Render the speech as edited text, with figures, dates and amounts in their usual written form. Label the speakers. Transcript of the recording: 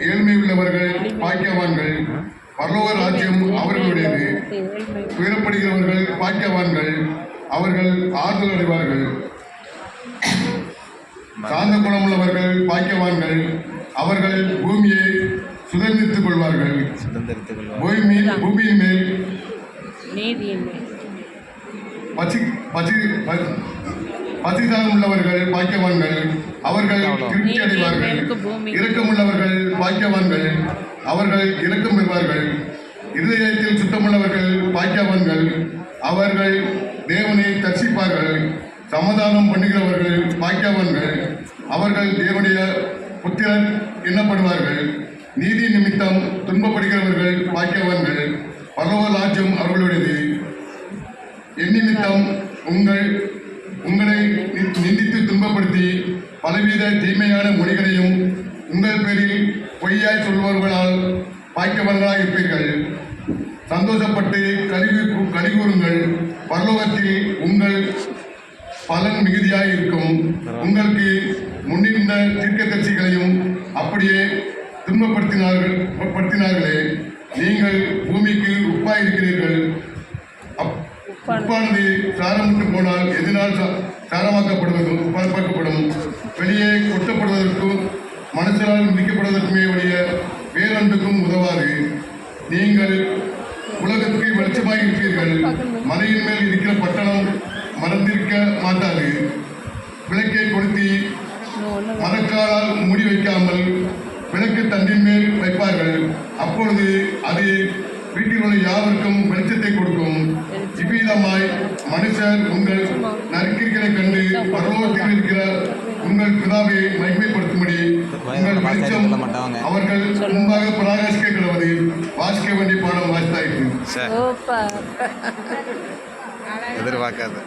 Speaker 1: ஏழ்மை உள்ளவர்கள் பாக்கியவான்கள், பரலோக ராஜ்யம் அவர்களுடையது. துயரப்படுகிறவர்கள் பாக்கியவான்கள், அவர்கள் ஆறுதல் அடைவார்கள். சாந்த குணமுள்ளவர்கள் பாக்கியவான்கள், அவர்கள் பூமியை சுதந்திரித்துக் கொள்வார்கள். பூமியின் மேல் பசிதாகம் உள்ளவர்கள் பாக்கியவான்கள், அவர்கள் திருப்தி அடைவார்கள். இரக்கமுள்ளவர்கள் பாக்கியவான்கள், அவர்கள் இரக்கம் பெறுவார்கள். இருதயத்தில் சுத்தமுள்ளவர்கள் பாக்கியவான்கள், அவர்கள் தேவனை தரிசிப்பார்கள். சமாதானம் பண்ணுகிறவர்கள் பாக்கியவான்கள், அவர்கள் தேவனுடைய புத்திரர் எண்ணப்படுவார்கள். நீதி நிமித்தம் துன்பப்படுகிறவர்கள் பாக்கியவான்கள், பரலோக ராஜ்யம் அவர்களுடையது. என் நிமித்தம் உங்களை நிந்தித்து துன்பப்படுத்தி பலவித தீமையான மொழிகளையும் உங்கள் பேரில் பொய்யாய் சொல்பவர்களால் பாய்க்கவர்களாக இருப்பீர்கள். சந்தோஷப்பட்டு கலிகூறுங்கள், பரலோகத்தில் உங்கள் பலன் மிகுதியாக இருக்கும். உங்களுக்கு முன்னிருந்த தீர்க்கதரிசிகளையும் அப்படியே துன்பப்படுத்தினார்களே. நீங்கள் பூமிக்கு உப்பாயிருக்கிறீர்கள். உப்பானது சாரமிட்டு போனால் எதனால் சாரமாக்கப்படும்? வெளியே கொட்டப்படுவதற்கும் மனுஷனால் மிதிக்கப்படுவதற்குமே வழிய வேறொன்றுக்கும் உதவாது. நீங்கள் உலகத்துக்கு வெளிச்சமாக இருப்பீர்கள். மலையின் மேல் இருக்கிற பட்டணம் மறந்திருக்க மாட்டாது. விளக்கை கொளுத்தி மரக்காலால் மூடி வைக்காமல் விளக்கு தண்டின் மேல் வைப்பார்கள். அப்பொழுது அது வீட்டில் உள்ள யாருக்கும் வெளிச்சத்தை கொடுக்கும். இவ்விதமாய் மனுஷர் உங்கள் நற்கிரிகளை கண்டு பரலோகத்தில் இருக்கிற உங்கள் பிதாவை மகிமைப்படுத்தும்படி உங்கள் வெளிச்சம் அவர்கள் முன்பாக பிரகாசிக்க கிடவது. வாசிக்க வேண்டிய பாடம் வாசித்தாயிற்று.
Speaker 2: எதிர்பார்க்காது.